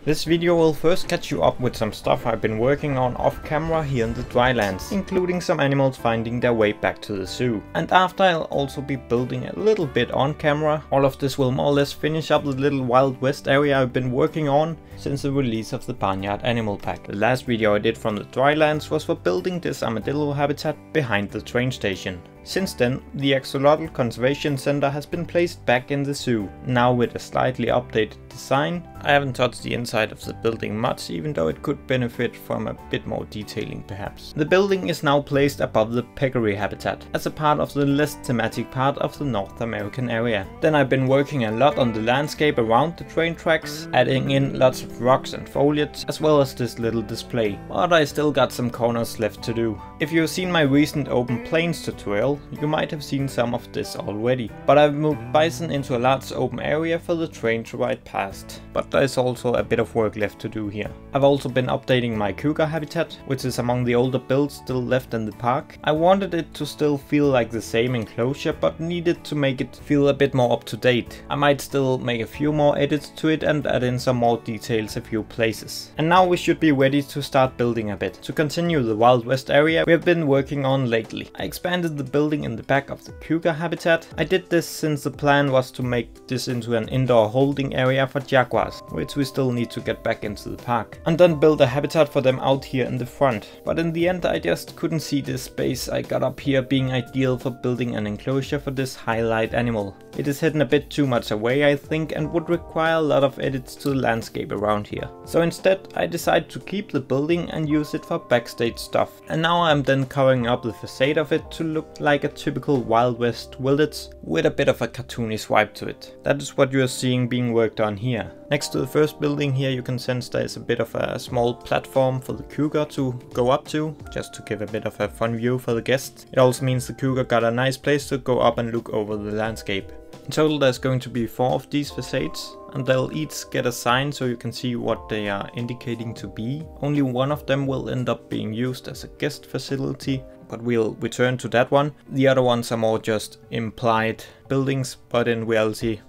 This video will first catch you up with some stuff I've been working on off camera here in the Drylands, including some animals finding their way back to the zoo. And after I'll also be building a little bit on camera. All of this will more or less finish up the little Wild West area I've been working on since the release of the Barnyard Animal Pack. The last video I did from the Drylands was for building this armadillo habitat behind the train station. Since then, the Axolotl Conservation Center has been placed back in the zoo, now with a slightly updated design. I haven't touched the inside of the building much, even though it could benefit from a bit more detailing perhaps. The building is now placed above the peccary habitat, as a part of the less thematic part of the North American area. Then I've been working a lot on the landscape around the train tracks, adding in lots of rocks and foliage, as well as this little display. But I still got some corners left to do. If you've seen my recent open plains tutorial, you might have seen some of this already, but I've moved Bison into a large open area for the train to ride past. But there's also a bit of work left to do here. I've also been updating my cougar habitat, which is among the older builds still left in the park. I wanted it to still feel like the same enclosure, but needed to make it feel a bit more up to date. I might still make a few more edits to it and add in some more details a few places. And now we should be ready to start building a bit. To continue the Wild West area we have been working on lately. I expanded the building in the back of the cougar habitat. I did this since the plan was to make this into an indoor holding area for jaguars, which we still need to get back into the park, and then build a habitat for them out here in the front. But in the end I just couldn't see this space I got up here being ideal for building an enclosure for this highlight animal. It is hidden a bit too much away I think, and would require a lot of edits to the landscape around here. So instead I decided to keep the building and use it for backstage stuff. And now I'm then covering up the facade of it to look like a typical Wild West village with a bit of a cartoonish vibe to it. That is what you are seeing being worked on here. Next to the first building here you can sense there is a bit of a small platform for the cougar to go up to, just to give a bit of a fun view for the guests. It also means the cougar got a nice place to go up and look over the landscape. In total there's going to be 4 of these facades, and they'll each get a sign so you can see what they are indicating to be. Only one of them will end up being used as a guest facility, but we'll return to that one. The other ones are more just implied buildings, but in reality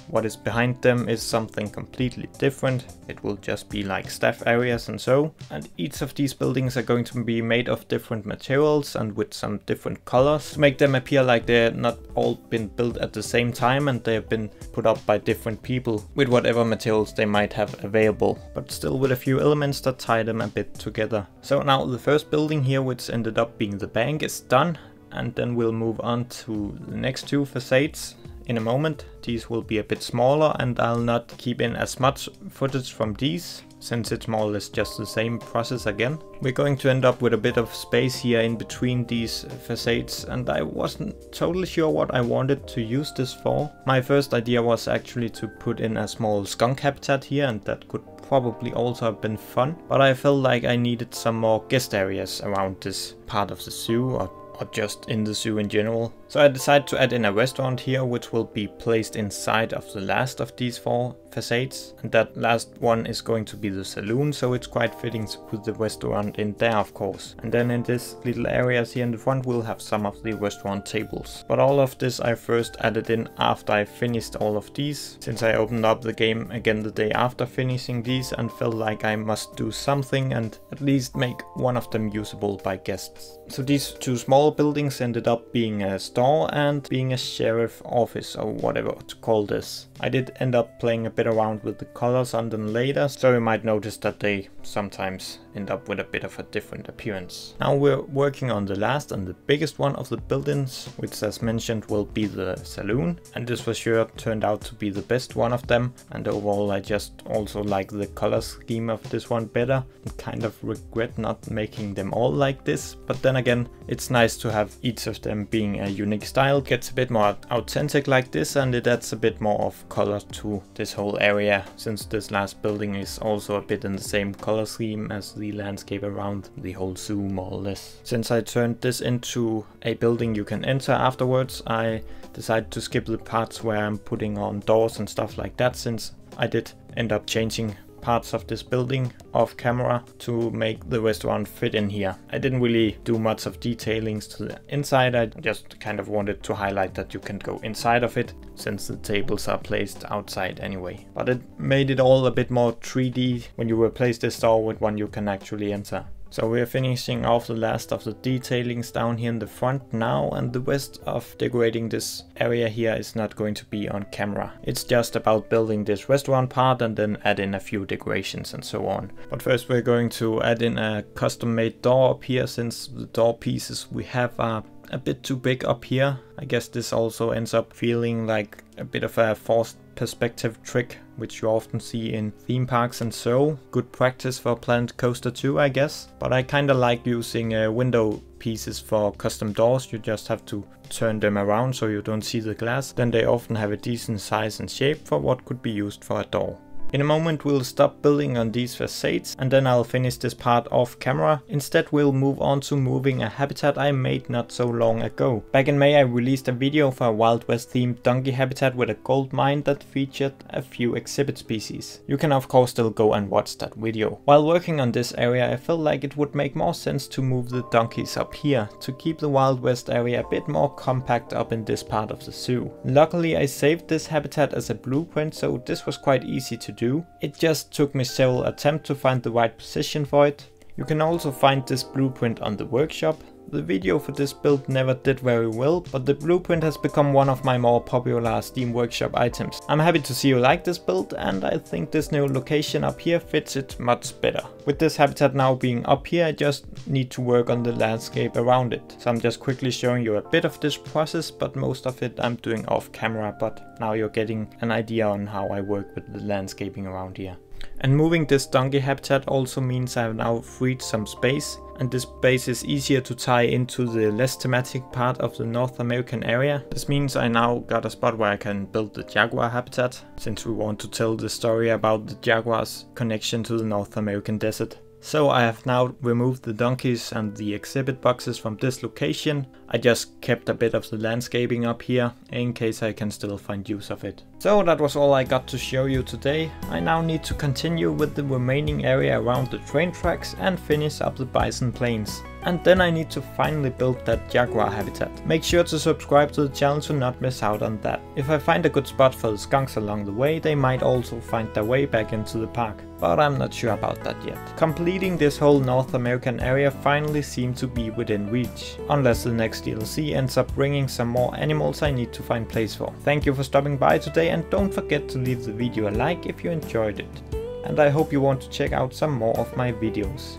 what is behind them is something completely different. It will just be like staff areas and so. And each of these buildings are going to be made of different materials and with some different colors to make them appear like they're not all been built at the same time and they have been put up by different people with whatever materials they might have available, but still with a few elements that tie them a bit together. So now the first building here, which ended up being the bank, is done, and then we'll move on to the next 2 facades in a moment. These will be a bit smaller and I'll not keep in as much footage from these, since it's more or less just the same process again. We're going to end up with a bit of space here in between these facades, and I wasn't totally sure what I wanted to use this for. My first idea was actually to put in a small skunk habitat here, and that could probably also have been fun, but I felt like I needed some more guest areas around this part of the zoo, or just in the zoo in general. So I decided to add in a restaurant here, which will be placed inside of the last of these 4 facades. And that last one is going to be the saloon, so it's quite fitting to put the restaurant in there, of course. And then in this little areas here in the front we'll have some of the restaurant tables. But all of this I first added in after I finished all of these, since I opened up the game again the day after finishing these and felt like I must do something and at least make one of them usable by guests. So these 2 small buildings ended up being a store and being a sheriff office, or whatever to call this. I did end up playing a bit around with the colors on them later, so you might notice that they sometimes end up with a bit of a different appearance. Now we're working on the last and the biggest one of the buildings, which as mentioned will be the saloon, and this for sure turned out to be the best one of them, and overall I just also like the color scheme of this one better and kind of regret not making them all like this, but then again it's nice to have each of them being a unique style. It gets a bit more authentic like this, and it adds a bit more of color to this whole area, since this last building is also a bit in the same color scheme as the landscape around the whole zoo more or less. Since I turned this into a building you can enter afterwards, I decided to skip the parts where I'm putting on doors and stuff like that, since I did end up changing parts of this building off camera to make the restaurant fit in here. I didn't really do much of detailings to the inside, I just kind of wanted to highlight that you can go inside of it since the tables are placed outside anyway. But it made it all a bit more 3D when you replace this door with one you can actually enter. So we're finishing off the last of the detailings down here in the front now, and the rest of decorating this area here is not going to be on camera. It's just about building this restaurant part and then add in a few decorations and so on. But first we're going to add in a custom made door up here, since the door pieces we have are a bit too big up here. I guess this also ends up feeling like a bit of a forced perspective trick, which you often see in theme parks, and so good practice for Planet Coaster 2, I guess. But I kinda like using window pieces for custom doors. You just have to turn them around so you don't see the glass. Then they often have a decent size and shape for what could be used for a door. In a moment we'll stop building on these facades and then I'll finish this part off camera. Instead we'll move on to moving a habitat I made not so long ago. Back in May I released a video for a Wild West themed donkey habitat with a gold mine that featured a few exhibit species. You can of course still go and watch that video. While working on this area I felt like it would make more sense to move the donkeys up here to keep the Wild West area a bit more compact up in this part of the zoo. Luckily I saved this habitat as a blueprint, so this was quite easy to do. It just took me several attempts to find the right position for it. You can also find this blueprint on the workshop. The video for this build never did very well, but the blueprint has become one of my more popular Steam Workshop items. I'm happy to see you like this build, and I think this new location up here fits it much better. With this habitat now being up here, I just need to work on the landscape around it. So I'm just quickly showing you a bit of this process, but most of it I'm doing off camera, but now you're getting an idea on how I work with the landscaping around here. And moving this donkey habitat also means I have now freed some space, and this space is easier to tie into the less thematic part of the North American area. This means I now got a spot where I can build the Jaguar habitat, since we want to tell the story about the Jaguars' connection to the North American desert. So I have now removed the donkeys and the exhibit boxes from this location. I just kept a bit of the landscaping up here in case I can still find use of it. So that was all I got to show you today. I now need to continue with the remaining area around the train tracks and finish up the Bison plains. And then I need to finally build that Jaguar habitat. Make sure to subscribe to the channel to not miss out on that. If I find a good spot for the skunks along the way, they might also find their way back into the park. But I'm not sure about that yet. Completing this whole North American area finally seemed to be within reach. Unless the next DLC ends up bringing some more animals I need to find place for. Thank you for stopping by today, and don't forget to leave the video a like if you enjoyed it. And I hope you want to check out some more of my videos.